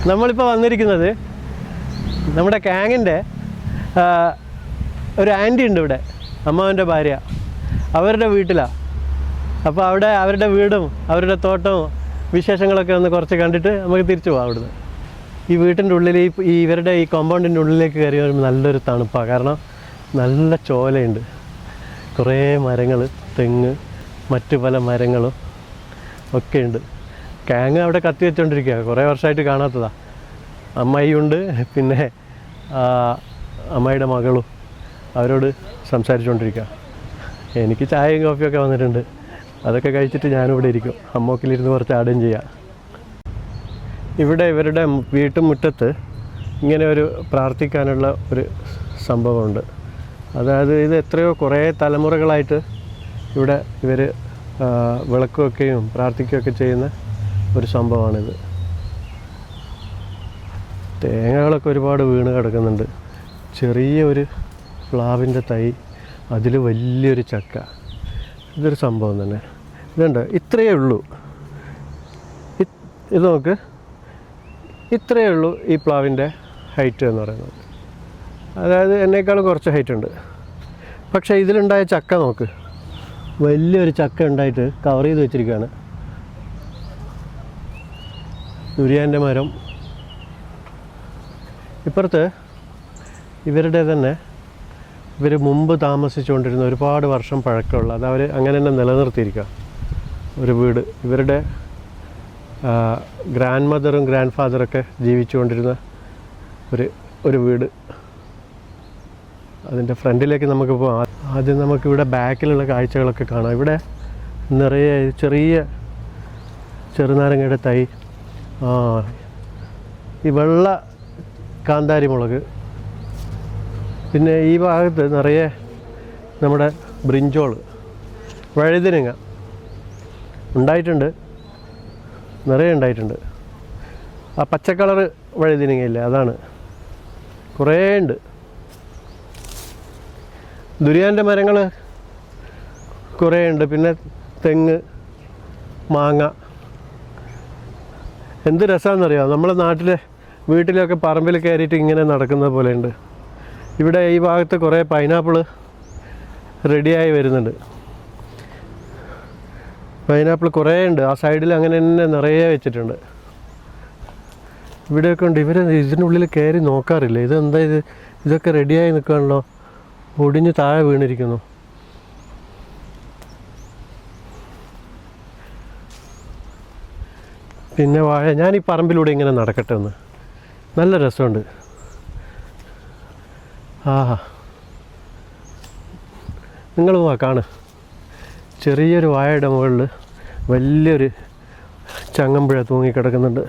നമ്മളിപ്പോൾ വന്നിരിക്കുന്നത് നമ്മുടെ കാങ്ങിൻ്റെ ഒരു ആൻറ്റി ഉണ്ട് ഇവിടെ, അമ്മാവൻ്റെ ഭാര്യ, അവരുടെ വീട്ടിലാണ്. അപ്പോൾ അവിടെ അവരുടെ വീടും അവരുടെ തോട്ടവും വിശേഷങ്ങളൊക്കെ ഒന്ന് കുറച്ച് കണ്ടിട്ട് നമുക്ക് തിരിച്ചു പോകാം അവിടുന്ന്. ഈ വീട്ടിൻ്റെ ഉള്ളിൽ ഇവരുടെ ഈ കോമ്പൗണ്ടിൻ്റെ ഉള്ളിലേക്ക് കയറി വരുമ്പോൾ നല്ലൊരു തണുപ്പാണ്. കാരണം നല്ല ചോലയുണ്ട്, കുറേ മരങ്ങൾ, തെങ്ങ്, മറ്റു പല മരങ്ങളും ഒക്കെ ഉണ്ട്. കാങ്ങ് അവിടെ കത്തി വെച്ചുകൊണ്ടിരിക്കുക, കുറേ വർഷമായിട്ട് കാണാത്തതാണ്. അമ്മായിയുണ്ട്, പിന്നെ അമ്മായിയുടെ മകളും അവരോട് സംസാരിച്ചുകൊണ്ടിരിക്കുക. എനിക്ക് ചായയും കോഫിയൊക്കെ വന്നിട്ടുണ്ട്, അതൊക്കെ കഴിച്ചിട്ട് ഞാനിവിടെ ഇരിക്കും, അമ്മോക്കിലിരുന്ന് കുറച്ച് ആടുകയും ചെയ്യാം. ഇവിടെ ഇവരുടെ വീട്ടുമുറ്റത്ത് ഇങ്ങനെ ഒരു പ്രാർത്ഥിക്കാനുള്ള ഒരു സംഭവമുണ്ട്. അതായത് ഇത് എത്രയോ കുറേ തലമുറകളായിട്ട് ഇവിടെ ഇവർ വിളക്ക് വെക്കുകയും പ്രാർത്ഥിക്കുകയൊക്കെ ചെയ്യുന്ന ഒരു സംഭവമാണിത്. തേങ്ങകളൊക്കെ ഒരുപാട് വീണ് കിടക്കുന്നുണ്ട്. ചെറിയൊരു പ്ലാവിൻ്റെ തൈ, അതിൽ വലിയൊരു ചക്ക, ഇതൊരു സംഭവം തന്നെ. ഇതുണ്ട്, ഇത്രയേ ഉള്ളൂ. ഇത് നോക്ക്, ഇത്രയേ ഉള്ളൂ ഈ പ്ലാവിൻ്റെ ഹൈറ്റ് എന്ന് പറയുന്നത്. അതായത് എന്നേക്കാളും കുറച്ച് ഹൈറ്റ് ഉണ്ട്. പക്ഷേ ഇതിലുണ്ടായ ചക്ക നോക്ക്, വലിയൊരു ചക്ക ഉണ്ടായിട്ട് കവർ ചെയ്ത് വെച്ചിരിക്കുകയാണ്. ദുരിയാൻ്റെ മരം. ഇപ്പുറത്ത് ഇവരുടെ തന്നെ ഇവർ മുമ്പ് താമസിച്ചുകൊണ്ടിരുന്ന ഒരുപാട് വർഷം പഴക്കമുള്ള, അത് അവർ അങ്ങനെ തന്നെ നിലനിർത്തിയിരിക്കുക ഒരു വീട്. ഇവരുടെ ഗ്രാൻഡ് മദറും ഗ്രാൻഡ് ഫാദറൊക്കെ ജീവിച്ചുകൊണ്ടിരുന്ന ഒരു വീട്. അതിൻ്റെ ഫ്രണ്ടിലേക്ക് നമുക്ക് പോകാം. ആദ്യം നമുക്കിവിടെ ബാക്കിലുള്ള കാഴ്ചകളൊക്കെ കാണാം. ഇവിടെ നിറയെ ചെറിയ ചെറുനാരങ്ങയുടെ തൈ, ഈ വെള്ള കാന്താരി മുളക്, പിന്നെ ഈ ഭാഗത്ത് നിറയെ നമ്മുടെ ബ്രിഞ്ചോൾ, വഴുതനങ്ങ ഉണ്ടായിട്ടുണ്ട്, നിറയെ ഉണ്ടായിട്ടുണ്ട്. ആ പച്ച കളറ് വഴുതനങ്ങയില്ലേ, അതാണ്, കുറേ ഉണ്ട്. ദുരിയാൻ്റെ മരങ്ങൾ കുറേ ഉണ്ട്, പിന്നെ തെങ്ങ്, മാങ്ങ. എന്ത് രസമാണെന്നറിയാമോ, നമ്മളെ നാട്ടിലെ വീട്ടിലൊക്കെ പറമ്പിൽ കയറിയിട്ട് ഇങ്ങനെ നടക്കുന്നത് പോലെ ഉണ്ട്. ഇവിടെ ഈ ഭാഗത്ത് കുറേ പൈനാപ്പിൾ റെഡിയായി വരുന്നുണ്ട്. പൈനാപ്പിൾ കുറേ ഉണ്ട്, ആ സൈഡിൽ അങ്ങനെ തന്നെ നിറയെ വെച്ചിട്ടുണ്ട്. ഇവിടെയൊക്കെ ഉണ്ട്. ഇവർ ഇതിനുള്ളിൽ കയറി നോക്കാറില്ല. ഇതെന്താ ഇതൊക്കെ റെഡിയായി നിൽക്കുകയാണല്ലോ, ഒടിഞ്ഞ് താഴെ വീണിരിക്കുന്നു. പിന്നെ വാഴ. ഞാൻ ഈ പറമ്പിലൂടെ ഇങ്ങനെ നടക്കട്ടെ ഒന്ന്, നല്ല രസമുണ്ട്. നിങ്ങൾ പോവാ കാണ്. ചെറിയൊരു വാഴയുടെ മുകളിൽ വലിയൊരു ചങ്ങമ്പുഴ തൂങ്ങിക്കിടക്കുന്നുണ്ട്.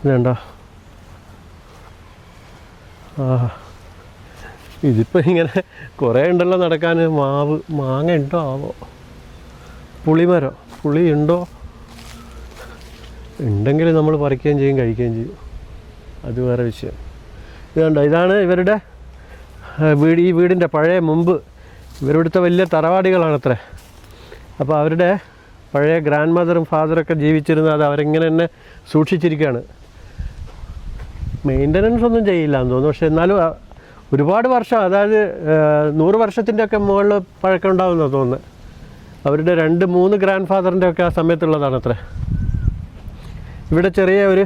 ഇതുണ്ടോ? ഇതിപ്പോൾ ഇങ്ങനെ കുറേ ഉണ്ടല്ലോ നടക്കാൻ. മാവ്, മാങ്ങ ഉണ്ടോ ആവോ? പുളിമരം, പുളി ഉണ്ടോ? ഉണ്ടെങ്കിൽ നമ്മൾ പറിക്കുകയും ചെയ്യും, കഴിക്കുകയും ചെയ്യും, അത് വേറെ വിഷയം. ഇതുണ്ടോ, ഇതാണ് ഇവരുടെ വീട്. ഈ വീടിൻ്റെ പഴയ മുമ്പ് ഇവരിവിടുത്തെ വലിയ തറവാടികളാണത്രേ. അപ്പോൾ അവരുടെ പഴയ ഗ്രാൻഡ് മദറും ഫാദറൊക്കെ ജീവിച്ചിരുന്നത് അത് അവരിങ്ങനെ തന്നെ സൂക്ഷിച്ചിരിക്കുകയാണ്. മെയിൻ്റനൻസ് ഒന്നും ചെയ്യില്ല എന്ന് തോന്നുന്നു, പക്ഷെ എന്നാലും ഒരുപാട് വർഷം, അതായത് 100 വർഷത്തിൻ്റെ ഒക്കെ മുകളിൽ പഴക്കം ഉണ്ടാവുമെന്നാണ് തോന്നുന്നത്. അവരുടെ 2-3 ഗ്രാൻഡ് ഫാദറിൻ്റെ ഒക്കെ ആ സമയത്തുള്ളതാണ് അത്ര. ഇവിടെ ചെറിയ ഒരു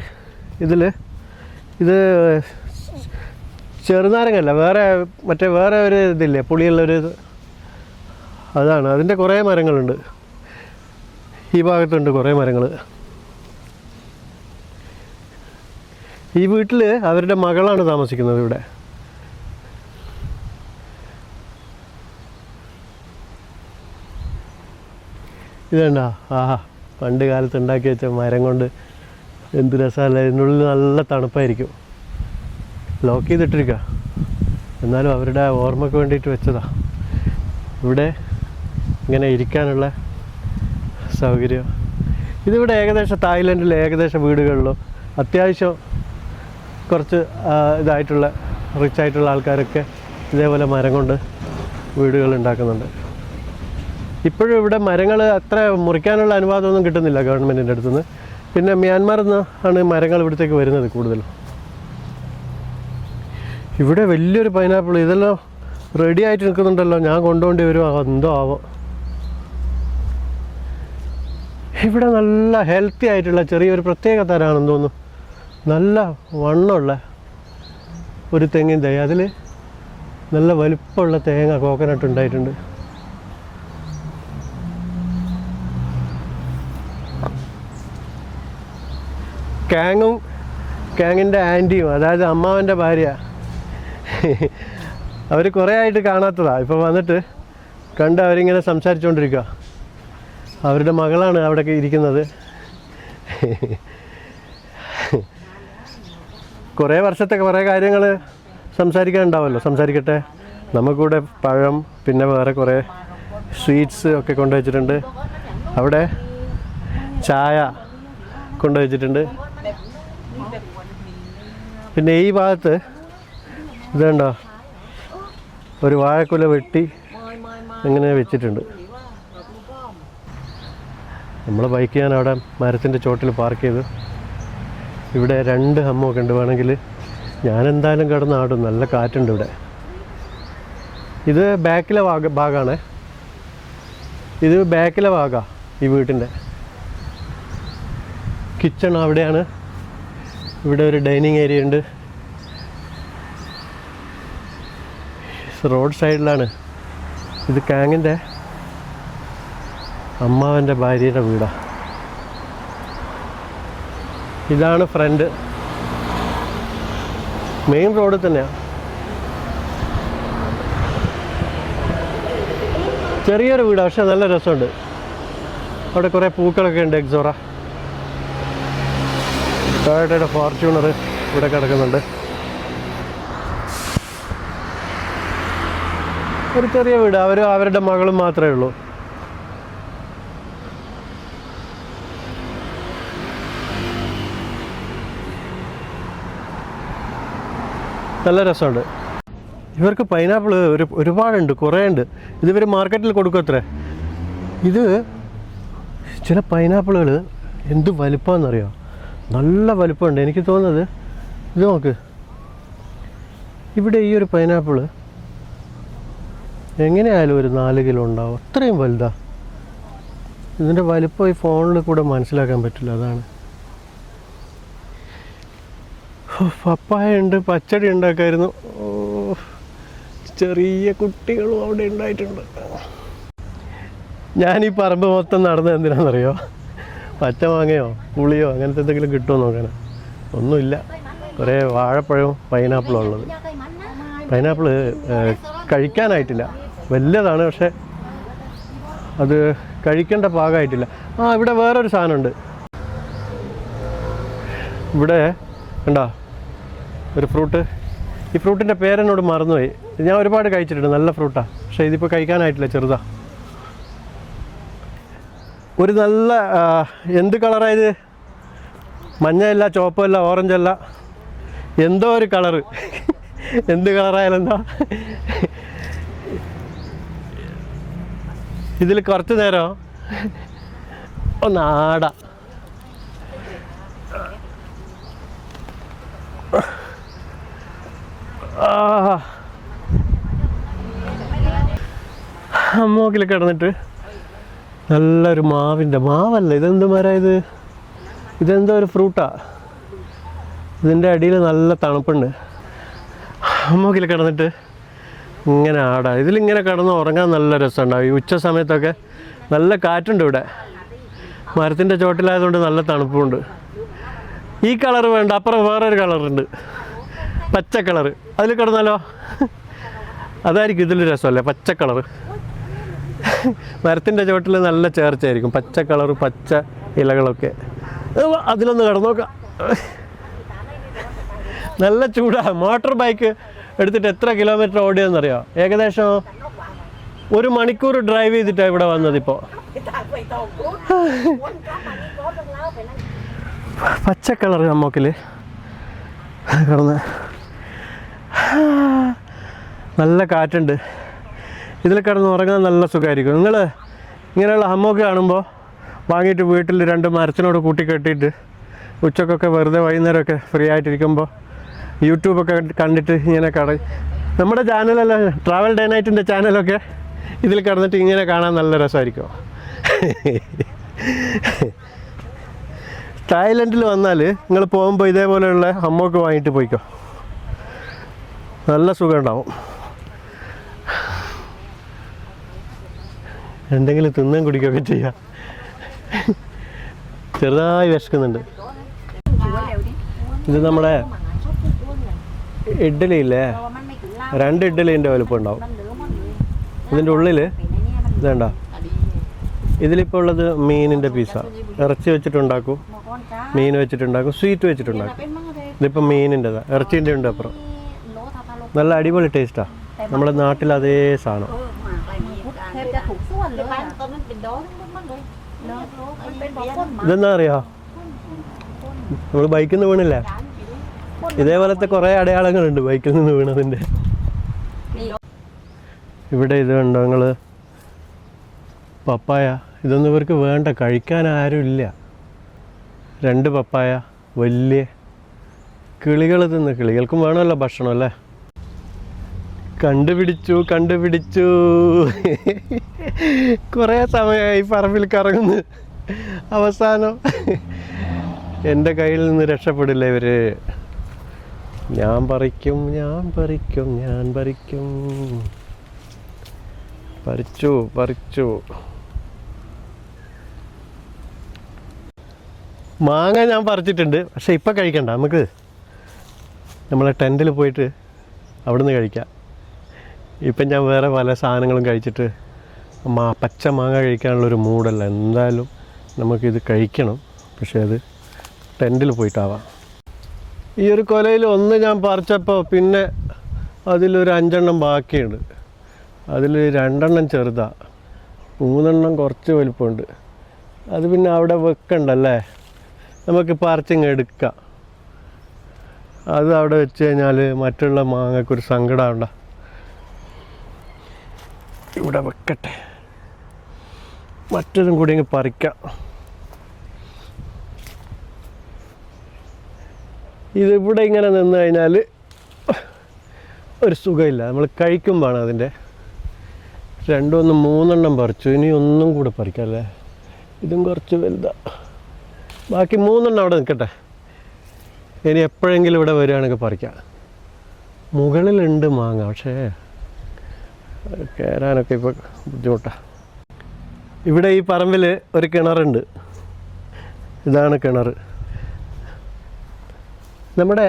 ഇത് ചെറുനാരങ്ങല്ല, വേറെ ഒരു ഇതില്ലേ, പുളിയുള്ളൊരു, അതാണ്. അതിൻ്റെ കുറേ മരങ്ങളുണ്ട് ഈ ഭാഗത്തുണ്ട്, കുറേ മരങ്ങൾ. ഈ വീട്ടിൽ അവരുടെ മകളാണ് താമസിക്കുന്നത് ഇവിടെ. ഇതുണ്ടോ? പണ്ട് കാലത്ത് ഉണ്ടാക്കി വെച്ച മരം കൊണ്ട് എന്ത് രസമല്ല. ഇതിനുള്ളിൽ നല്ല തണുപ്പായിരിക്കും. ലോക്ക് ചെയ്തിട്ടിരിക്കുക, എന്നാലും അവരുടെ ഓർമ്മയ്ക്ക് വേണ്ടിയിട്ട് വെച്ചതാണ്. ഇവിടെ ഇങ്ങനെ ഇരിക്കാനുള്ള സൗകര്യം. ഇതിവിടെ ഏകദേശം തായ്ലൻഡിലെ ഏകദേശം വീടുകളിലോ അത്യാവശ്യം കുറച്ച് ഇതായിട്ടുള്ള റിച്ചായിട്ടുള്ള ആൾക്കാരൊക്കെ ഇതേപോലെ മരം കൊണ്ട് വീടുകൾ ഉണ്ടാക്കുന്നുണ്ട്. ഇപ്പോഴും ഇവിടെ മരങ്ങൾ അത്ര മുറിക്കാനുള്ള അനുവാദമൊന്നും കിട്ടുന്നില്ല ഗവൺമെൻറ്റിൻ്റെ അടുത്തുനിന്ന്. പിന്നെ മ്യാൻമാറിൽ നിന്ന് ആണ് മരങ്ങൾ ഇവിടത്തേക്ക് വരുന്നത് കൂടുതലും. ഇവിടെ വലിയൊരു പൈനാപ്പിൾ, ഇതെല്ലാം റെഡി ആയിട്ട് നിൽക്കുന്നുണ്ടല്ലോ. ഞാൻ കൊണ്ടുപോണ്ടി വരുമോ എന്തോ ആവോ. ഇവിടെ നല്ല ഹെൽത്തി ആയിട്ടുള്ള ചെറിയൊരു പ്രത്യേക തരമാണെന്ന് തോന്നുന്നു. നല്ല വണ്ണമുള്ള ഒരു തെങ്ങിൻ തൈ, അതിൽ നല്ല വലുപ്പമുള്ള തേങ്ങ കോക്കനട്ട് ഉണ്ടായിട്ടുണ്ട്. കാങ്ങിൻ്റെ ആൻറ്റിയും, അതായത് അമ്മാവൻ്റെ ഭാര്യ, അവർ കുറേ ആയിട്ട് കാണാത്തതാണ്. ഇപ്പോൾ വന്നിട്ട് കണ്ട് അവരിങ്ങനെ സംസാരിച്ചുകൊണ്ടിരിക്കുക. അവരുടെ മകളാണ് അവിടെ ഇരിക്കുന്നത്. കുറേ വർഷത്തെ കുറേ കാര്യങ്ങൾ സംസാരിക്കാനുണ്ടാവുമല്ലോ, സംസാരിക്കട്ടെ. നമുക്കിവിടെ പഴം, പിന്നെ വേറെ കുറേ സ്വീറ്റ്സ് ഒക്കെ കൊണ്ടുവച്ചിട്ടുണ്ട്. അവിടെ ചായ കൊണ്ടുവച്ചിട്ടുണ്ട്. പിന്നെ ഈ ഭാഗത്ത് ഇതുണ്ടോ, ഒരു വാഴക്കുല വെട്ടി ഇങ്ങനെ വെച്ചിട്ടുണ്ട്. നമ്മൾ ബൈക്ക് ഞാൻ അവിടെ മരത്തിൻ്റെ ചോട്ടിൽ പാർക്ക് ചെയ്തു. ഇവിടെ 2 ഹമ്മൊക്കെ ഉണ്ട്. വേണമെങ്കിൽ ഞാനെന്തായാലും കിടന്ന് ആടും, നല്ല കാറ്റുണ്ട് ഇവിടെ. ഇത് ബാക്കിലെ ഭാഗമാണ്. ഇത് ബാക്കിലെ ഭാഗമാണ് ഈ വീട്ടിൻ്റെ. കിച്ചൺ അവിടെയാണ്. ഇവിടെ ഒരു ഡൈനിങ് ഏരിയ ഉണ്ട്. റോഡ് സൈഡിലാണ്. ഇത് കാങ്ങിൻ്റെ അമ്മാവൻ്റെ ഭാര്യയുടെ വീടാണ്. ഇതാണ് ഫ്രണ്ട്, മെയിൻ റോഡ് തന്നെയാണ്. ചെറിയൊരു വീടാണ്, പക്ഷെ നല്ല രസമുണ്ട്. അവിടെ കുറേ പൂക്കളൊക്കെ ഉണ്ട്. എക്സോറ, ടൊയോട്ടയുടെ ഫോർച്യൂണർ ഇവിടെ കിടക്കുന്നുണ്ട്. ഒരു ചെറിയ വീട്, അവരുടെ മകളും മാത്രമേ ഉള്ളൂ. നല്ല രസമുണ്ട്. ഇവർക്ക് പൈനാപ്പിൾ ഒരുപാടുണ്ട്, കുറേ ഉണ്ട്. ഇതിവർ മാർക്കറ്റിൽ കൊടുക്കത്രേ. ഇത് ചില പൈനാപ്പിളുകൾ എന്ത് വലുപ്പമാണെന്നറിയോ, നല്ല വലുപ്പമുണ്ട്. എനിക്ക് തോന്നുന്നത് ഇത് നോക്ക്, ഇവിടെ ഈ ഒരു പൈനാപ്പിൾ എങ്ങനെയായാലും ഒരു 4 കിലോ ഉണ്ടാവും. അത്രയും വലുതാ. ഇതിൻ്റെ വലുപ്പം ഈ ഫോണിൽ കൂടെ മനസ്സിലാക്കാൻ പറ്റില്ല, അതാണ്. പപ്പായ ഉണ്ട്, പച്ചടി ഉണ്ടാക്കായിരുന്നു. ചെറിയ കുട്ടികളും അവിടെ ഉണ്ടായിട്ടുണ്ട്. ഞാനീ പറമ്പ് മൊത്തം നടന്നത് എന്തിനാണെന്നറിയോ, പച്ചമാങ്ങയോ പുളിയോ അങ്ങനത്തെ എന്തെങ്കിലും കിട്ടുമോ നോക്കാൻ. ഒന്നുമില്ല, കുറേ വാഴപ്പഴവും പൈനാപ്പിളും ഉള്ളത്. പൈനാപ്പിൾ കഴിക്കാനായിട്ടില്ല, വലിയതാണ്, പക്ഷെ അത് കഴിക്കേണ്ട പാകമായിട്ടില്ല. ഇവിടെ വേറൊരു സാധനമുണ്ട്. ഇവിടെ കണ്ടോ ഒരു ഫ്രൂട്ട്. ഈ ഫ്രൂട്ടിൻ്റെ പേരെന്നോട് മറന്നുപോയി. ഞാൻ ഒരുപാട് കഴിച്ചിട്ടുണ്ട്, നല്ല ഫ്രൂട്ടാണ്, പക്ഷേ ഇതിപ്പോൾ കഴിക്കാനായിട്ടില്ല, ചെറുതാ. ഒരു നല്ല എന്ത് കളറായത്, മഞ്ഞയല്ല, ചുവപ്പല്ല, ഓറഞ്ചല്ല, എന്തോ ഒരു കളറ്. എന്ത് കളറായാലും എന്താ. ഇതിൽ കുറച്ച് നേരം ഒന്നാടാ. അമ്മോക്കിൽ കിടന്നിട്ട് നല്ലൊരു മാവല്ല, ഇതെന്ത് മരം, ഇതെന്തോ ഒരു ഫ്രൂട്ടാ. ഇതിൻ്റെ അടിയിൽ നല്ല തണുപ്പുണ്ട്. അമ്മോക്കിൽ കിടന്നിട്ട് ഇങ്ങനെ ആടാ. ഇതിലിങ്ങനെ കിടന്ന് ഉറങ്ങാൻ നല്ല രസമുണ്ടാവും. ഈ ഉച്ച സമയത്തൊക്കെ നല്ല കാറ്റുണ്ട് ഇവിടെ. മരത്തിൻ്റെ ചോട്ടിലായതുകൊണ്ട് നല്ല തണുപ്പുണ്ട്. ഈ കളറ് വേണ്ട, അപ്പുറം വേറൊരു കളറുണ്ട്, പച്ച കളറ്. അതിൽ കിടന്നാലോ, അതായിരിക്കും ഇതിൽ രസമല്ലേ, പച്ച കളറ്. മരത്തിൻ്റെ ചോട്ടിൽ നല്ല ചേർച്ചയായിരിക്കും, പച്ച കളറ്, പച്ച ഇലകളൊക്കെ. അതിലൊന്ന് കിടന്നോക്കാം. നല്ല ചൂടാണ്. മോട്ടോർ ബൈക്ക് എടുത്തിട്ട് എത്ര കിലോമീറ്റർ ഓടിയെന്നറിയോ? ഏകദേശം 1 മണിക്കൂർ ഡ്രൈവ് ചെയ്തിട്ടാണ് ഇവിടെ വന്നതിപ്പോൾ. പച്ച കളർ നമ്മക്കിൽ കിടന്ന് നല്ല കാറ്റുണ്ട്. ഇതിൽ കിടന്ന് ഉറങ്ങാൻ നല്ല സുഖമായിരിക്കും. നിങ്ങൾ ഇങ്ങനെയുള്ള ഹമ്മൊക്കെ കാണുമ്പോൾ വാങ്ങിയിട്ട് വീട്ടിൽ 2 മരത്തിനോട് കൂട്ടിക്കെട്ടിയിട്ട് ഉച്ചക്കൊക്കെ വെറുതെ വൈകുന്നേരമൊക്കെ ഫ്രീ ആയിട്ടിരിക്കുമ്പോൾ യൂട്യൂബൊക്കെ കണ്ടിട്ട് ഇങ്ങനെ നമ്മുടെ ചാനലല്ല, ട്രാവൽ ഡേ നൈറ്റിൻ്റെ ചാനലൊക്കെ ഇതിൽ കിടന്നിട്ട് ഇങ്ങനെ കാണാൻ നല്ല രസമായിരിക്കും. തായ്ലൻഡിൽ വന്നാൽ നിങ്ങൾ പോകുമ്പോൾ ഇതേപോലെയുള്ള ഹമ്മോക്ക് വാങ്ങിയിട്ട് പോയിക്കോ, നല്ല സുഖം ഉണ്ടാവും. എന്തെങ്കിലും തിന്നാൻ കുടിക്കുകയൊക്കെ ചെയ്യാം. ചെറുതായി വിശക്കുന്നുണ്ട്. ഇത് നമ്മുടെ ഇഡ്ഡലി ഇല്ലേ, 2 ഇഡ്ഡലീൻ്റെ വലുപ്പം ഉണ്ടാവും. ഇതിൻ്റെ ഉള്ളിൽ ഇതേണ്ട, ഇതിലിപ്പോൾ ഉള്ളത് മീനിൻ്റെ പീസാണ്. ഇറച്ചി വെച്ചിട്ടുണ്ടാക്കും, മീൻ വെച്ചിട്ടുണ്ടാക്കും, സ്വീറ്റ് വെച്ചിട്ടുണ്ടാക്കും. ഇതിപ്പോൾ മീനിൻ്റെതാണ്, ഇറച്ചീൻ്റെ ഉണ്ട് അപ്പുറം. നല്ല അടിപൊളി ടേസ്റ്റാണ്, നമ്മുടെ നാട്ടിൽ അതേ സാധനം. ഇതെന്താ അറിയാം, നമ്മൾ ബൈക്കിൽ നിന്ന് വീണില്ലേ, ഇതേപോലത്തെ കുറേ അടയാളങ്ങളുണ്ട് ബൈക്കിൽ നിന്ന് വീണതിൻ്റെ. ഇവിടെ ഇത് കണ്ടോ നിങ്ങൾ, പപ്പായ. ഇതൊന്നും ഇവർക്ക് വേണ്ട, കഴിക്കാൻ ആരും ഇല്ല. 2 പപ്പായ, വലിയ കിളികൾ തിന്ന്. കിളികൾക്കും വേണമല്ലോ ഭക്ഷണം അല്ലേ. കണ്ടുപിടിച്ചു. കുറേ സമയമായി പറമ്പിൽ കറങ്ങുന്നു. അവസാനം എൻ്റെ കയ്യിൽ നിന്ന് രക്ഷപ്പെടില്ല ഇവർ. ഞാൻ പറിക്കും. പറിച്ചു. മാങ്ങ ഞാൻ പറിച്ചിട്ടുണ്ട്, പക്ഷെ ഇപ്പം കഴിക്കണ്ട. നമുക്ക് നമ്മളെ ടെൻറ്റിൽ പോയിട്ട് അവിടുന്ന് കഴിക്കാം. ഇപ്പം ഞാൻ വേറെ പല സാധനങ്ങളും കഴിച്ചിട്ട് പച്ച മാങ്ങ കഴിക്കാനുള്ളൊരു മൂഡല്ല. എന്തായാലും നമുക്കിത് കഴിക്കണം, പക്ഷേ അത് ടെൻറ്റിൽ പോയിട്ടാവാം. ഈ ഒരു കൊലയിൽ 1 ഞാൻ പറിച്ചപ്പോൾ പിന്നെ അതിലൊരു 5 ബാക്കിയുണ്ട്. അതിൽ 2 ചെറുതാണ്, 3 കുറച്ച് വലിപ്പമുണ്ട്. അത് പിന്നെ അവിടെ വെക്കണ്ടല്ലേ, നമുക്ക് പറിച്ചിങ്ങ് എടുക്കാം. അത് അവിടെ വെച്ച് കഴിഞ്ഞാൽ മറ്റുള്ള മാങ്ങക്കൊരു സങ്കടമുണ്ട. ഇവിടെ വെക്കട്ടെ, മറ്റൊരും കൂടി ഇങ്ങ് പറിക്കാം. ഇതിവിടെ ഇങ്ങനെ നിന്ന് കഴിഞ്ഞാൽ ഒരു സുഖമില്ല. നമ്മൾ കഴിക്കുമ്പോഴാണ് അതിൻ്റെ. 2 3 പറിച്ചു. ഇനി ഒന്നും കൂടെ പറിക്കാം അല്ലേ. ഇതും കുറച്ച് വലുതാണ്. ബാക്കി 3 അവിടെ നിൽക്കട്ടെ. ഇനി എപ്പോഴെങ്കിലും ഇവിടെ വരികയാണെങ്കിൽ പറിക്കാം. മുകളിലുണ്ട് മാങ്ങ, പക്ഷേ കയറാനൊക്കെ ഇപ്പോൾ ബുദ്ധിമുട്ടാണ്. ഇവിടെ ഈ പറമ്പിൽ ഒരു കിണറുണ്ട്. ഇതാണ് കിണർ. നമ്മുടെ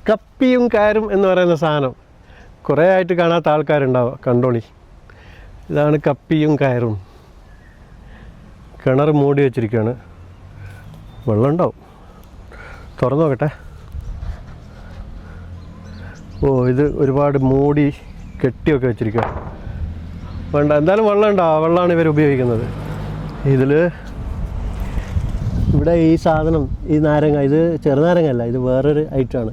കപ്പിയും കയറും എന്ന് പറയുന്ന സാധനം കുറേ ആയിട്ട് കാണാത്ത ആൾക്കാരുണ്ടാവുക, കണ്ടോളി. ഇതാണ് കപ്പിയും കയറും. കിണർ മൂടി വെച്ചിരിക്കുകയാണ്. വെള്ളം ഉണ്ടാവും, തുറന്നു നോക്കട്ടെ. ഇത് ഒരുപാട് മൂടി കെട്ടിയൊക്കെ വെച്ചിരിക്കുക. വേണ്ട, എന്തായാലും വെള്ളം ഉണ്ടാവും. വെള്ളമാണ് ഇവർ ഉപയോഗിക്കുന്നത്. ഇവിടെ ഈ സാധനം, ഈ നാരങ്ങ, ഇത് ചെറുനാരങ്ങ അല്ല, ഇത് വേറൊരു ഐറ്റമാണ്.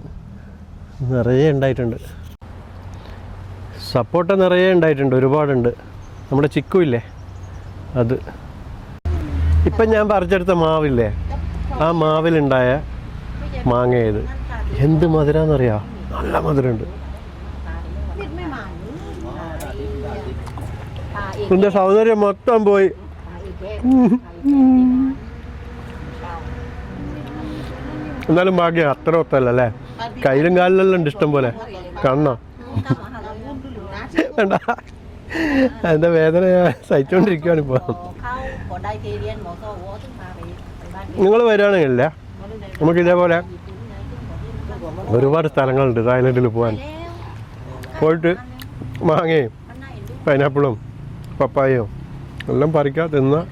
നിറയെ ഉണ്ടായിട്ടുണ്ട്. സപ്പോട്ട നിറയെ ഉണ്ടായിട്ടുണ്ട്, ഒരുപാടുണ്ട്. നമ്മുടെ ചിക്കു ഇല്ലേ, അത്. ഇപ്പം ഞാൻ പറിച്ചെടുത്ത മാവില്ലേ, ആ മാവിലുണ്ടായ മാങ്ങ ഇത്. എന്ത് മധുരമെന്നറിയാം, നല്ല മധുരമുണ്ട്. ഇതിൻ്റെ സൗന്ദര്യം മൊത്തം പോയി. എന്നാലും ഭാഗ്യം, അത്ര ഒത്തല്ല അല്ലേ. കയ്യിലും കാലിലെല്ലാം ഉണ്ട് ഇഷ്ടം പോലെ. കാണണോ? വേണ്ട, അതിൻ്റെ വേദന സഹിച്ചുകൊണ്ടിരിക്കുകയാണ് ഇപ്പോൾ. നിങ്ങൾ വരികയാണെങ്കിലേ നമുക്ക് ഇതേപോലെ ഒരുപാട് സ്ഥലങ്ങളുണ്ട് തായ്ലൻഡിൽ പോയിട്ട് മാങ്ങയും പൈനാപ്പിളും പപ്പായയും എല്ലാം പറിക്കുക, തിന്നുക.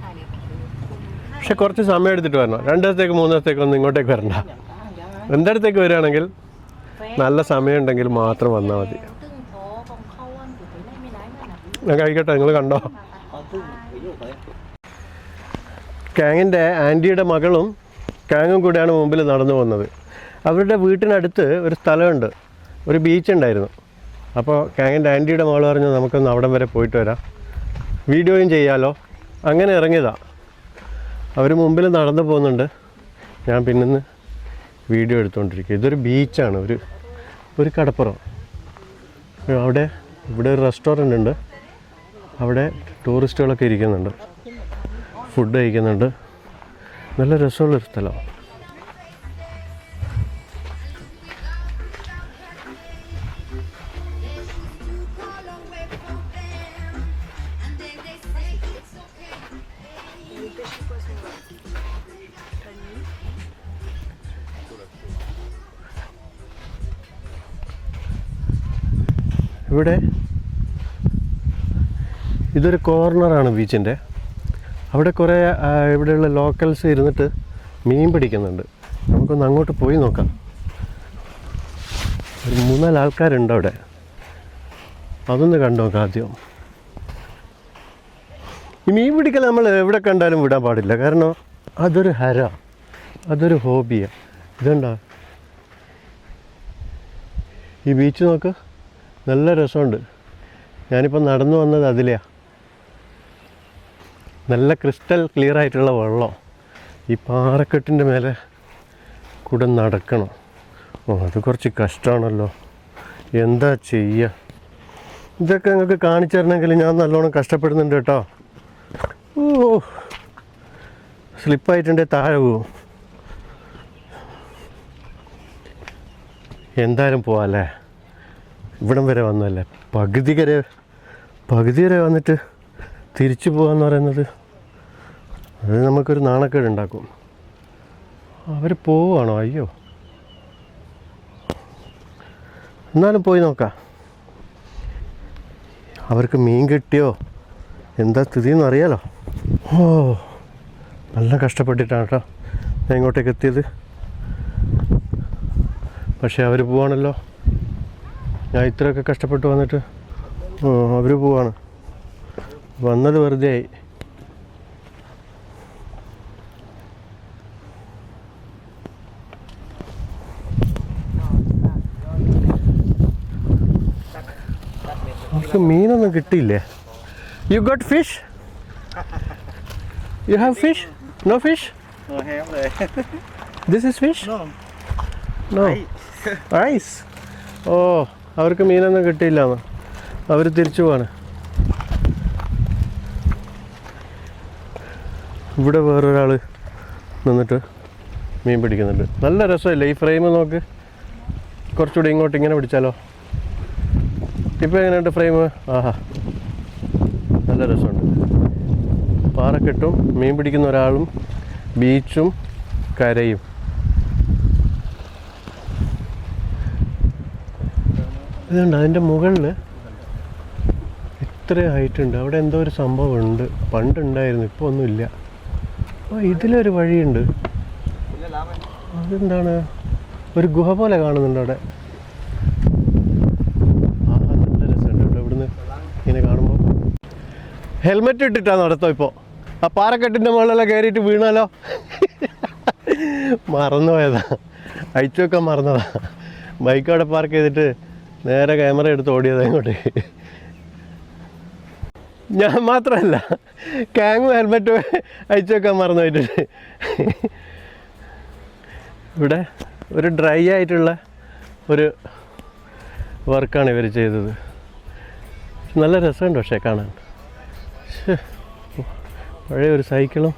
പക്ഷെ കുറച്ച് സമയം എടുത്തിട്ട് വരണം. 2 ദിവസത്തേക്ക് 3 ദിവസത്തേക്കൊന്നും ഇങ്ങോട്ടേക്ക് വരണ്ട. എൻ്റെ അടുത്തേക്ക് വരികയാണെങ്കിൽ നല്ല സമയം ഉണ്ടെങ്കിൽ മാത്രം വന്നാൽ മതി. ഞാൻ കഴിക്കട്ടെ, നിങ്ങൾ കണ്ടോ? കാങ്ങിൻ്റെ ആൻറ്റിയുടെ മകളും കാങ്ങും കൂടെയാണ് മുമ്പിൽ നടന്നു പോകുന്നത്. അവരുടെ വീട്ടിനടുത്ത് ഒരു സ്ഥലമുണ്ട്, ഒരു ബീച്ച് ഉണ്ടായിരുന്നു. അപ്പോൾ കാങ്ങിൻ്റെ ആൻറ്റിയുടെ മകൾ പറഞ്ഞു നമുക്കൊന്ന് അവിടം വരെ പോയിട്ട് വരാം, വീഡിയോയും ചെയ്യാമല്ലോ. അങ്ങനെ ഇറങ്ങിയതാണ്. അവർ മുമ്പിൽ നടന്നു പോകുന്നുണ്ട്, ഞാൻ പിന്നിന്ന് വീഡിയോ എടുത്തുകൊണ്ടിരിക്കുക. ഇതൊരു ബീച്ചാണ്, ഒരു കടപ്പുറം. അവിടെ ഇവിടെ ഒരു റെസ്റ്റോറൻ്റ് ഉണ്ട്, അവിടെ ടൂറിസ്റ്റുകളൊക്കെ ഇരിക്കുന്നുണ്ട്, ഫുഡ് കഴിക്കുന്നുണ്ട്. നല്ല രസമുള്ളൊരു സ്ഥലം. ഇവിടെ ഇതൊരു കോർണറാണ് ബീച്ചിൻ്റെ. അവിടെ കുറേ ഇവിടെയുള്ള ലോക്കൽസ് ഇരുന്നിട്ട് മീൻ പിടിക്കുന്നുണ്ട്. നമുക്കൊന്ന് അങ്ങോട്ട് പോയി നോക്കാം. ഒരു 3-4 ആൾക്കാരുണ്ട് അവിടെ, അതൊന്ന് കണ്ടു നോക്കാം ആദ്യം. ഈ മീൻ പിടിക്കൽ നമ്മൾ എവിടെ കണ്ടാലും വിടാൻ പാടില്ല, കാരണം അതൊരു ഹര, അതൊരു ഹോബിയാണ്. ഇതുണ്ടോ ഈ ബീച്ച് നോക്ക്, നല്ല രസമുണ്ട്. ഞാനിപ്പോൾ നടന്നു വന്നത് അതിലെയാണ്. നല്ല ക്രിസ്റ്റൽ ക്ലിയർ ആയിട്ടുള്ള വെള്ളം. ഈ പാറക്കെട്ടിൻ്റെ മേലെ കൂടെ നടക്കണം. അത് കുറച്ച് കഷ്ടമാണല്ലോ, എന്താ ചെയ്യുക? ഇതൊക്കെ നിങ്ങൾക്ക് കാണിച്ചു തരണമെങ്കിൽ ഞാൻ നല്ലോണം കഷ്ടപ്പെടുന്നുണ്ട് കേട്ടോ. ഓ, സ്ലിപ്പായിട്ടുണ്ടെങ്കിൽ താഴെ പോവും. എന്തായാലും പോവാല്ലേ, ഇവിടം വരെ വന്നല്ലേ. പകുതി വരെ വന്നിട്ട് തിരിച്ചു പോകാമെന്ന് പറയുന്നത് അത് നമുക്കൊരു നാണക്കേട് ഉണ്ടാക്കും. അവർ പോവുകയാണോ? അയ്യോ, എന്നാലും പോയി നോക്കാം. അവർക്ക് മീൻ കിട്ടിയോ എന്താ സ്ഥിതിയെന്ന് അറിയാലോ. ഓ, നല്ല കഷ്ടപ്പെട്ടിട്ടാണ് കേട്ടോ ഞാൻ ഇങ്ങോട്ടേക്ക് എത്തിയത്. പക്ഷേ അവർ പോവാണല്ലോ. ഞാൻ ഇത്രയൊക്കെ കഷ്ടപ്പെട്ട് വന്നിട്ട് അവർ പോവാണ്. വന്നത് വെറുതെ ആയി. നമുക്ക് മീനൊന്നും കിട്ടിയില്ലേ? You got fish? You have fish? No fish? No have this is fish? No. No ice. ഓ, അവർക്ക് മീനൊന്നും കിട്ടിയില്ലാന്ന്, അവർ തിരിച്ചു പോവാണ്. ഇവിടെ വേറൊരാൾ നിന്നിട്ട് മീൻ പിടിക്കുന്നുണ്ട്. നല്ല രസമില്ലേ ഈ ഫ്രെയിം? നോക്ക്, കുറച്ചുകൂടി ഇങ്ങോട്ട് ഇങ്ങനെ പിടിച്ചാലോ. ഇപ്പോൾ എങ്ങനെയുണ്ട് ഫ്രെയിം? ആഹാ, നല്ല രസമുണ്ട്. പാറക്കെട്ടും മീൻ പിടിക്കുന്ന ഒരാളും ബീച്ചും കരയും. ഇതുണ്ട്, അതിൻ്റെ മുകളിൽ ഇത്ര ഹൈറ്റുണ്ട്. അവിടെ എന്തോ ഒരു സംഭവം ഉണ്ട്, പണ്ടുണ്ടായിരുന്നു, ഇപ്പോൾ ഒന്നുമില്ല. ഇതിലൊരു വഴിയുണ്ട്. അതെന്താണ്? ഒരു ഗുഹ പോലെ കാണുന്നുണ്ട് അവിടെ. ആ, നല്ല രസമുണ്ട് കേട്ടോ ഇവിടുന്ന് ഇങ്ങനെ കാണുമ്പോൾ. ഹെൽമെറ്റ് ഇട്ടിട്ടാണ് നടത്തം. ഇപ്പോൾ ആ പാറക്കെട്ടിൻ്റെ മുകളിലെല്ലാം കയറിയിട്ട് വീണാലോ. മറന്നുപോയതാ, അയച്ചു വെക്കാൻ മറന്നതാ. ബൈക്ക് അവിടെ പാർക്ക് ചെയ്തിട്ട് നേരെ ക്യാമറ എടുത്ത് ഓടിയതാണ് ഇങ്ങോട്ട്. ഞാൻ മാത്രമല്ല, ക്യാങ്ങും ഹെൽമെറ്റ് അയച്ചു വെക്കാൻ മറന്നു പോയിട്ടുണ്ട്. ഇവിടെ ഒരു ഡ്രൈ ആയിട്ടുള്ള ഒരു വർക്കാണ് ഇവർ ചെയ്തത്. നല്ല രസമുണ്ട് പക്ഷേ കാണാൻ. പഴയ ഒരു സൈക്കിളും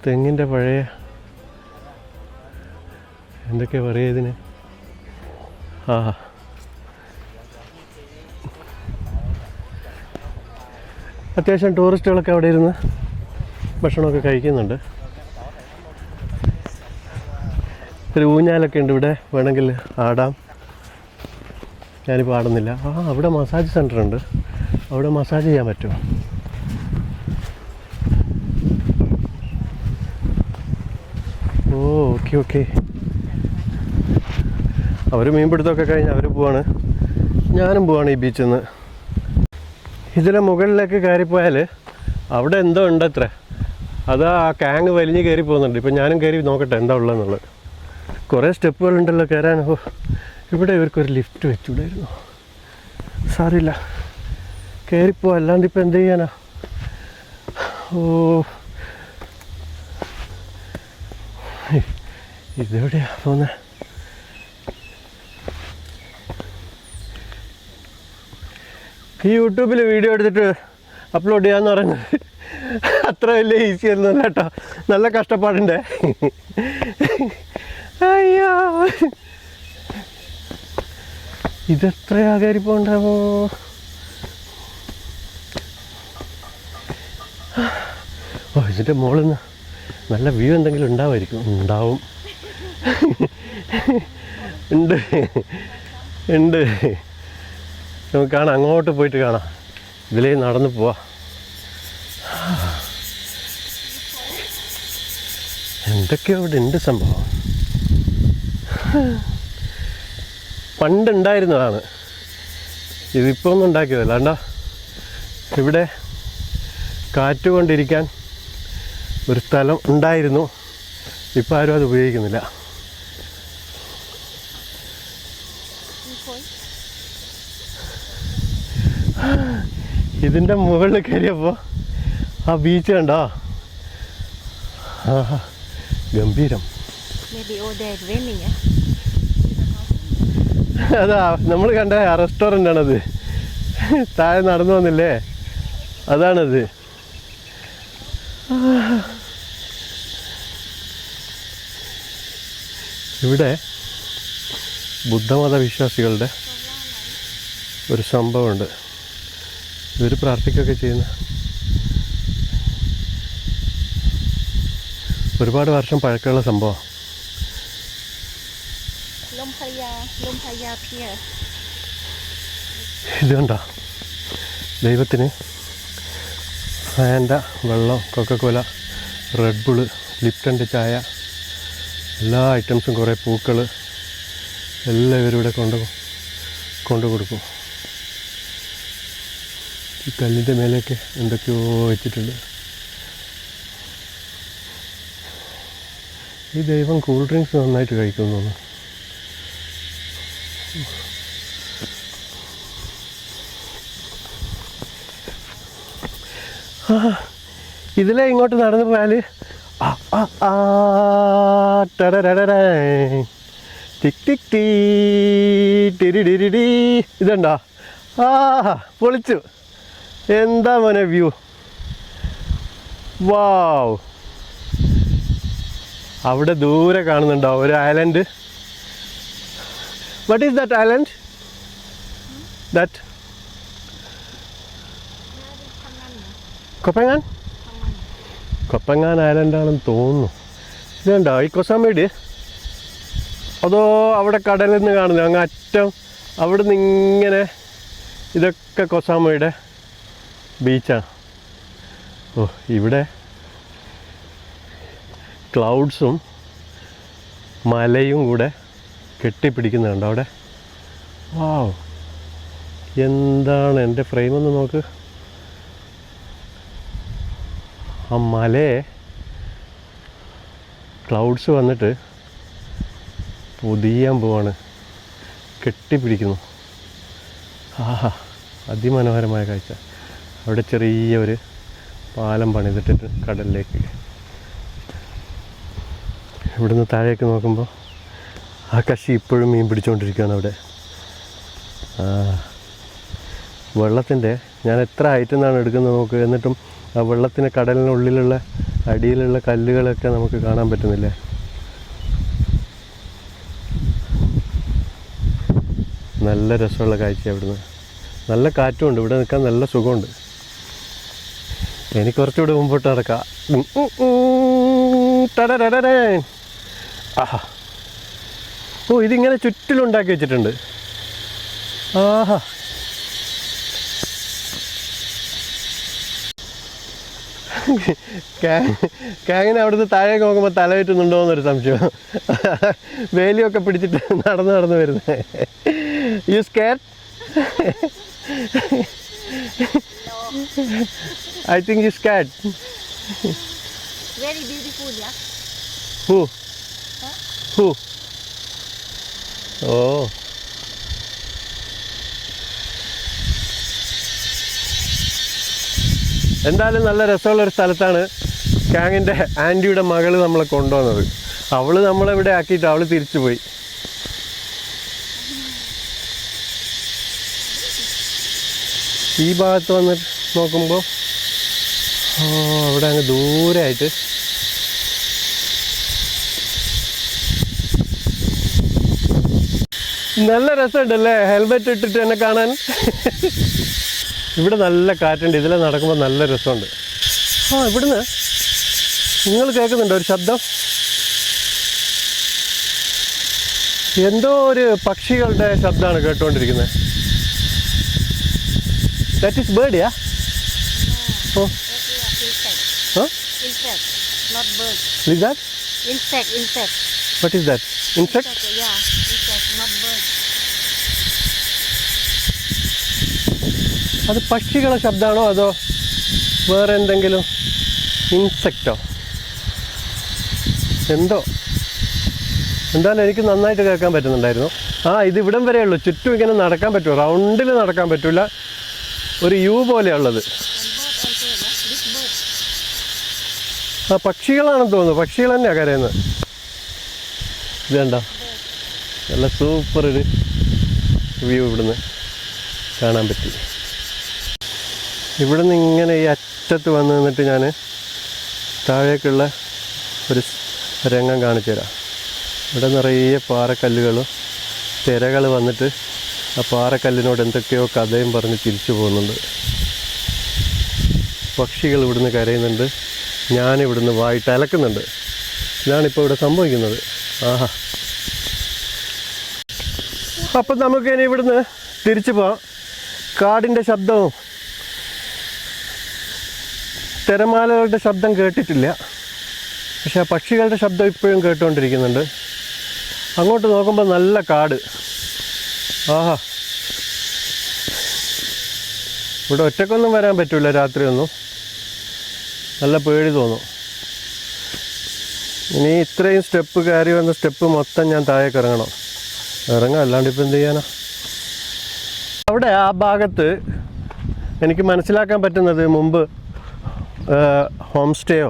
തെങ്ങിൻ്റെ പഴയ എന്തൊക്കെയാ പറയുക ഇതിന്. ആ, അത്യാവശ്യം ടൂറിസ്റ്റുകളൊക്കെ അവിടെ ഇരുന്ന് ഭക്ഷണമൊക്കെ കഴിക്കുന്നുണ്ട്. ഒരു ഊഞ്ഞാലൊക്കെ ഉണ്ട് ഇവിടെ, വേണമെങ്കിൽ ആടാം. ഞാനിപ്പോൾ ആടുന്നില്ല. ആ, അവിടെ മസാജ് സെൻ്റർ ഉണ്ട്, അവിടെ മസാജ് ചെയ്യാൻ പറ്റുമോ? ഓ, ഓക്കെ ഓക്കെ. അവർ മീൻപിടുത്തമൊക്കെ കഴിഞ്ഞ് അവർ പോവാണ്, ഞാനും പോവാണ് ഈ ബീച്ചിൽ നിന്ന്. ഇതിലെ മുകളിലേക്ക് കയറിപ്പോയാൽ അവിടെ എന്തോ ഉണ്ടത്രേ. അത് ആ ക്യാങ് വലിഞ്ഞ് കയറി പോകുന്നുണ്ട്. ഇപ്പം ഞാനും കയറി നോക്കട്ടെ എന്താ ഉള്ളതെന്നുള്ളത്. കുറേ സ്റ്റെപ്പുകളുണ്ടല്ലോ കയറാൻ. ഓ, ഇവിടെ ഇവർക്കൊരു ലിഫ്റ്റ് വെച്ചുകൂടായിരുന്നു. സാരില്ല, കയറിപ്പോ, അല്ലാണ്ട് ഇപ്പം എന്ത് ചെയ്യാനാ? ഓ, ഇതെവിടെയാ പോകുന്നത്? ഈ യൂട്യൂബിൽ വീഡിയോ എടുത്തിട്ട് അപ്ലോഡ് ചെയ്യാന്ന് പറയുന്നത് അത്ര വലിയ ഈസി ഒന്നുമല്ല കേട്ടോ. നല്ല കഷ്ടപ്പാടുണ്ട്. അയ്യോ, ഇതെത്രയാ കയറിപ്പോണ്ടാവോ? ഓ, ഇതിൻ്റെ മുകളിൽ നിന്ന് നല്ല വ്യൂ എന്തെങ്കിലും ഉണ്ടാവുമായിരിക്കും. ഉണ്ടാവും. ഉണ്ട് ഉണ്ട്. നമുക്ക് കാണാം, അങ്ങോട്ട് പോയിട്ട് കാണാം. ഇതിലേ നടന്ന് പോവാ. എന്തൊക്കെയോ ഇവിടെ ഉണ്ട് സംഭവം. പണ്ടുണ്ടായിരുന്നതാണ്, ഇതിപ്പോൾ ഒന്നും ഉണ്ടാക്കിയതല്ല. കണ്ടോ, ഇവിടെ കാറ്റുകൊണ്ടിരിക്കാൻ ഒരു സ്ഥലം ഉണ്ടായിരുന്നു. ഇപ്പം ആരും അത് ഉപയോഗിക്കുന്നില്ല. ഇതിൻ്റെ മുകളിൽ കയറിയപ്പോൾ ആ ബീച്ച് കണ്ടോ? ഗംഭീരം. അതാ നമ്മൾ കണ്ട ആ റെസ്റ്റോറൻ്റ് ആണത്. താഴെ നടന്നു വന്നില്ലേ, അതാണത്. ഇവിടെ ബുദ്ധമത വിശ്വാസികളുടെ ഒരു സംഭവമുണ്ട്. ഇവർ പ്രാർത്ഥിക്കുകയൊക്കെ ചെയ്യുന്ന, ഒരുപാട് വർഷം പഴക്കമുള്ള സംഭവം. ഇത് കണ്ടോ, ദൈവത്തിന് ഫാൻഡ, വെള്ളം, കൊക്കക്കോല, റെഡ് ബുള്, ലിപ്റ്റൻ്റെ ചായ, എല്ലാ ഐറ്റംസും, കുറേ പൂക്കൾ എല്ലാം ഇവരിവിടെ കൊണ്ടു കൊടുക്കും. ഈ കല്ലിൻ്റെ മേലെയൊക്കെ എന്തൊക്കെയോ വെച്ചിട്ടുണ്ട്. ഈ ദൈവം കൂൾ ഡ്രിങ്ക്സ് നന്നായിട്ട് കഴിക്കുമെന്ന് തോന്നുന്നു. ഇതിലെ ഇങ്ങോട്ട് നടന്നു പോയാൽ ടിക് ടിക് ടീ ടിരിടിരിടി, ഇതുണ്ടോ? പൊളിച്ചു. എന്താ മോനെ വ്യൂ! വാവ്! അവിടെ ദൂരെ കാണുന്നുണ്ടോ ഒരു island? What is that island? That കൊപ്പങ്ങാൻ? കൊപ്പങ്ങാൻ ഐലൻഡാണെന്ന് തോന്നുന്നു. ഇതുണ്ടോ ഈ കൊസാമേട്? അതോ അവിടെ കടലിൽ നിന്ന് കാണുന്നു അങ്ങ് അറ്റം. അവിടെ നിന്ന് ഇങ്ങനെ ഇതൊക്കെ കൊസാമയുടെ ബീച്ചാണ്. ഓ, ഇവിടെ ക്ലൗഡ്സും മലയും കൂടെ കെട്ടിപ്പിടിക്കുന്നുണ്ട് അവിടെ. വാവ്, എന്താണ്! എൻ്റെ ഫ്രെയിമൊന്ന് നോക്ക്. ആ മലയെ ക്ലൗഡ്സ് വന്നിട്ട് പൊതിയാൻ പോവാണ്, കെട്ടിപ്പിടിക്കുന്നു. ആഹാ, അതിമനോഹരമായ കാഴ്ച. അവിടെ ചെറിയൊരു പാലം പണിതിട്ടിട്ട് കടലിലേക്ക്. ഇവിടുന്ന് താഴേക്ക് നോക്കുമ്പോൾ ആ കശി ഇപ്പോഴും മീൻ പിടിച്ചുകൊണ്ടിരിക്കുകയാണ് അവിടെ. വെള്ളത്തിൻ്റെ, ഞാൻ എത്ര ഹൈറ്റിൽ നിന്നാണ് എടുക്കുന്നത് നോക്ക്. എന്നിട്ടും ആ വെള്ളത്തിന് കടലിനുള്ളിലുള്ള അടിയിലുള്ള കല്ലുകളൊക്കെ നമുക്ക് കാണാൻ പറ്റുന്നില്ലേ? നല്ല രസമുള്ള കാഴ്ച. ഇവിടുന്ന് നല്ല കാറ്റുമുണ്ട്, ഇവിടെ നിൽക്കാൻ നല്ല സുഖമുണ്ട്. എനിക്ക് കുറച്ചുകൂടി മുമ്പോട്ട് നടക്കാം. ആഹാ, ഓ, ഇതിങ്ങനെ ചുറ്റിലുണ്ടാക്കി വെച്ചിട്ടുണ്ട്. ആഹാ, കാങ്ങിനെ അവിടുന്ന് താഴേക്ക് നോക്കുമ്പോൾ തല ചുറ്റുന്നുണ്ടോ എന്നൊരു സംശയം. വേലിയൊക്കെ പിടിച്ചിട്ട് നടന്ന് വരുന്നത്. You scared? I think you scared. Very beautiful, yeah. Who? Huh? Who? Oh. എന്തായാലും നല്ല രസമുള്ളൊരു സ്ഥലത്താണ് കാങ്ങിൻ്റെ ആൻറ്റിയുടെ മകൾ നമ്മളെ കൊണ്ടുവന്നത്. അവൾ നമ്മളെവിടെ ആക്കിയിട്ട് അവൾ തിരിച്ചു പോയി. ഈ ഭാഗത്ത് വന്നിട്ട് നോക്കുമ്പോൾ അവിടെ അങ്ങ് ദൂരമായിട്ട് നല്ല രസമുണ്ടല്ലേ ഹെൽമെറ്റ് ഇട്ടിട്ട് എന്നെ കാണാൻ. ഇവിടെ നല്ല കാറ്റുണ്ട്, ഇതിലെ നടക്കുമ്പോൾ നല്ല രസമുണ്ട്. ഇവിടുന്ന് നിങ്ങൾ കേൾക്കുന്നുണ്ടോ ഒരു ശബ്ദം? എന്തോ ഒരു പക്ഷികളുടെ ശബ്ദമാണ് കേട്ടുകൊണ്ടിരിക്കുന്നത്. That is bird, yeah? Oh, Insect, not bird. is that? Insect. What is that? Insect? Yeah, insect, not bird. അത് പക്ഷികളുടെ ശബ്ദമാണോ അതോ വേറെ എന്തെങ്കിലും ഇൻസെക്റ്റോ എന്തോ? എന്തായാലും എനിക്ക് നന്നായിട്ട് കേൾക്കാൻ പറ്റുന്നുണ്ടായിരുന്നു. ഇത് ഇവിടം വരെ ഉള്ളൂ. ചുറ്റും ഇങ്ങനെ നടക്കാൻ പറ്റുമോ? റൗണ്ടിൽ നടക്കാൻ പറ്റില്ല. ഒരു യു പോലെയുള്ളത്. പക്ഷികളാണെന്ന് തോന്നുന്നു. പക്ഷികൾ തന്നെയാണ് കരയുന്നത്. ഇത് കണ്ടോ, നല്ല സൂപ്പർ ഒരു വ്യൂ ഇവിടുന്ന് കാണാൻ പറ്റി. ഇവിടുന്ന് ഇങ്ങനെ ഈ അറ്റത്ത് വന്ന് നിന്നിട്ട് ഞാൻ താഴേക്കുള്ള ഒരു രംഗം കാണിച്ചു തരാം. ഇവിടെ നിറയെ പാറക്കല്ലുകളും തിരകൾ വന്നിട്ട് ആ പാറക്കല്ലിനോട് എന്തൊക്കെയോ കഥയും പറഞ്ഞ് തിരിച്ചു പോകുന്നുണ്ട്. പക്ഷികൾ ഇവിടുന്ന് കരയുന്നുണ്ട്, ഞാനിവിടുന്ന് വായിട്ട് അലക്കുന്നുണ്ട്. ഇതാണിപ്പോൾ ഇവിടെ സംഭവിക്കുന്നത്. ആഹാ. അപ്പം നമുക്കിനി ഇവിടുന്ന് തിരിച്ചു പോവാം. കാടിൻ്റെ ശബ്ദവും തിരമാലകളുടെ ശബ്ദം കേട്ടിട്ടില്ല, പക്ഷെ ആ പക്ഷികളുടെ ശബ്ദം ഇപ്പോഴും കേട്ടുകൊണ്ടിരിക്കുന്നുണ്ട്. അങ്ങോട്ട് നോക്കുമ്പോൾ നല്ല കാട്. ആഹാ. ഇവിടെ ഒറ്റക്കൊന്നും വരാൻ പറ്റില്ല രാത്രിയൊന്നും. നല്ല പേടി തോന്നും. ഇനി ഇത്രയും സ്റ്റെപ്പ് കയറി വന്ന സ്റ്റെപ്പ് മൊത്തം ഞാൻ താഴേക്ക് ഇറങ്ങണം. ഇറങ്ങാം, അല്ലാണ്ട് ഇപ്പം എന്ത് ചെയ്യാനാ? അവിടെ ആ ഭാഗത്ത് എനിക്ക് മനസ്സിലാക്കാൻ പറ്റുന്നത് മുമ്പ് ഹോം സ്റ്റേയോ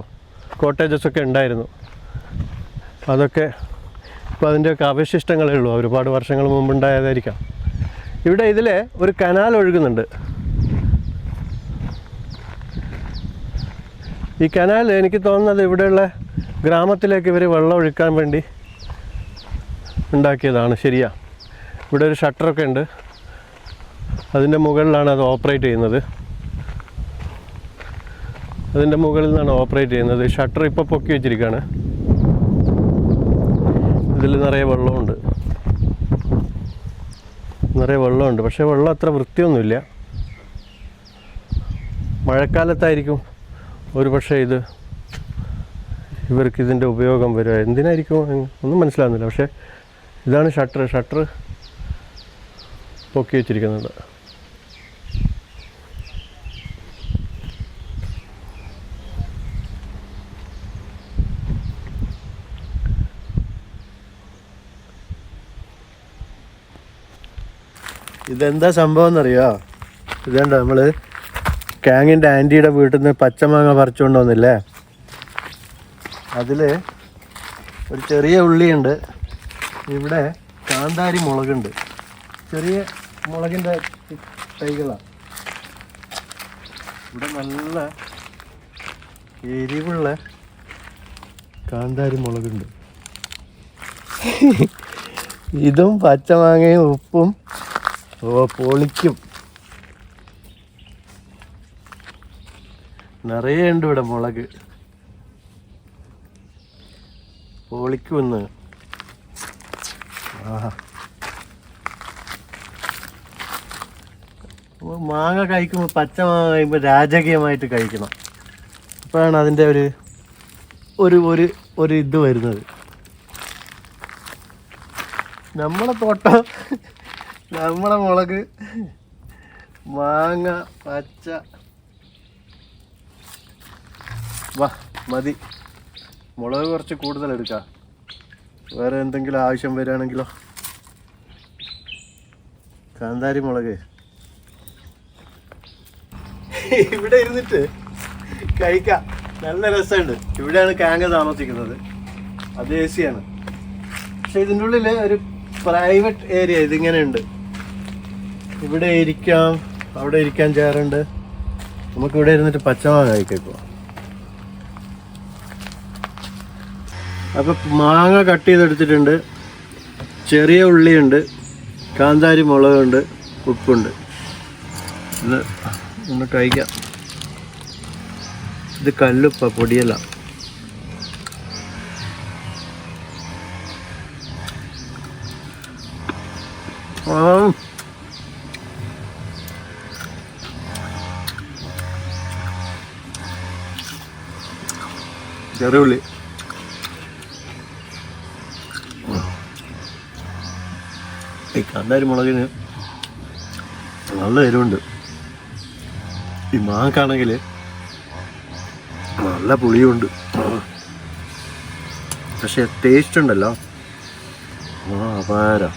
കോട്ടേജസൊക്കെ ഉണ്ടായിരുന്നു. അതൊക്കെ ഇപ്പോൾ അതിൻ്റെയൊക്കെ അവശിഷ്ടങ്ങളേ ഉള്ളൂ. ഒരുപാട് വർഷങ്ങൾ മുമ്പുണ്ടായതായിരിക്കാം. ഇവിടെ ഇതിലെ ഒരു കനാൽ ഒഴുകുന്നുണ്ട്. ഈ കനാൽ എനിക്ക് തോന്നുന്നത് ഇവിടെയുള്ള ഗ്രാമത്തിലേക്ക് ഇവർ വെള്ളം ഒഴുക്കാൻ വേണ്ടി ഉണ്ടാക്കിയതാണ്. ശരിയാ. ഇവിടെ ഒരു ഷട്ടറൊക്കെ ഉണ്ട്. അതിൻ്റെ മുകളിലാണ് അത് ഓപ്പറേറ്റ് ചെയ്യുന്നത്. അതിൻ്റെ മുകളിൽ നിന്നാണ് ഓപ്പറേറ്റ് ചെയ്യുന്നത്. ഷട്ടർ ഇപ്പോൾ പൊക്കി വെച്ചിരിക്കുകയാണ്. ഇതിൽ നിറയെ വെള്ളമുണ്ട്, പക്ഷേ വെള്ളം അത്ര വൃത്തിയൊന്നുമില്ല. മഴക്കാലത്തായിരിക്കും ഒരു പക്ഷേ ഇവർക്ക് ഇതിൻ്റെ ഉപയോഗം വരിക. എന്തിനായിരിക്കും ഒന്നും മനസ്സിലാകുന്നില്ല. പക്ഷേ ഇതാണ് ഷട്ടർ പൊക്കി വെച്ചിരിക്കുന്നത്. ഇതെന്താ സംഭവം എന്നറിയോ? ഇതുണ്ട്, നമ്മൾ കാങ്ങിൻ്റെ ആൻറ്റിയുടെ വീട്ടിൽ നിന്ന് പച്ചമാങ്ങ പറിച്ചുകൊണ്ട് വന്നില്ലേ, അതിൽ ഒരു ചെറിയ ഉള്ളിയുണ്ട്. ഇവിടെ കാന്താരി മുളകുണ്ട്. ചെറിയ മുളകിൻ്റെ തൈകളാണ്. ഇവിടെ നല്ല എരിവുള്ള കാന്താരി മുളകുണ്ട്. ഇതും പച്ചമാങ്ങയും ഉപ്പും പൊളിക്കും. നിറയെ ഉണ്ട് ഇവിടെ മുളക്. പൊളിക്കുമെന്ന്. ആഹാ. മാങ്ങ കഴിക്കുമ്പോൾ പച്ചമാങ്ങ കഴിയുമ്പോൾ രാജകീയമായിട്ട് കഴിക്കണം. അപ്പോഴാണ് അതിൻ്റെ ഒരു ഇത് വരുന്നത്. നമ്മളെ തോട്ടം, നമ്മളെ മുളക്, മാങ്ങ, പച്ച. വാ, മതി. മുളക് കുറച്ച് കൂടുതൽ എടുക്കാം. വേറെ എന്തെങ്കിലും ആവശ്യം വരികയാണെങ്കിലോ? കാന്താരി മുളക് ഇവിടെ ഇരുന്നിട്ട് കഴിക്കാം. നല്ല രസമുണ്ട്. ഇവിടെയാണ് കാങ്ക താമസിക്കുന്നത്. അത് AC ആണ്. പക്ഷെ ഇതിൻ്റെ ഉള്ളിൽ ഒരു പ്രൈവറ്റ് ഏരിയ ഇതിങ്ങനെ ഉണ്ട്. ഇവിടെ ഇരിക്കാം, അവിടെ ഇരിക്കാൻ ചെയറുണ്ട്. നമുക്ക് ഇവിടെ ഇരുന്നിട്ട് പച്ചമാങ്ങ കഴിക്കോ. അപ്പം മാങ്ങ കട്ട് ചെയ്തെടുത്തിട്ടുണ്ട്, ചെറിയ ഉള്ളിയുണ്ട്, കാന്താരി മുളകുണ്ട്, ഉപ്പുണ്ട്. ഇത് ഒന്ന് കഴിക്കാം. ഇത് കല്ലുപ്പ, പൊടിയല്ല. ചെറിയ ഉള്ളി. ഈ കാന്താരി മുളകിന് നല്ല എരിവുണ്ട്. ഈ മാങ്ങാണെങ്കിൽ നല്ല പുളിയുണ്ട്. പക്ഷെ ടേസ്റ്റ് ഉണ്ടല്ലോ, അപാരം.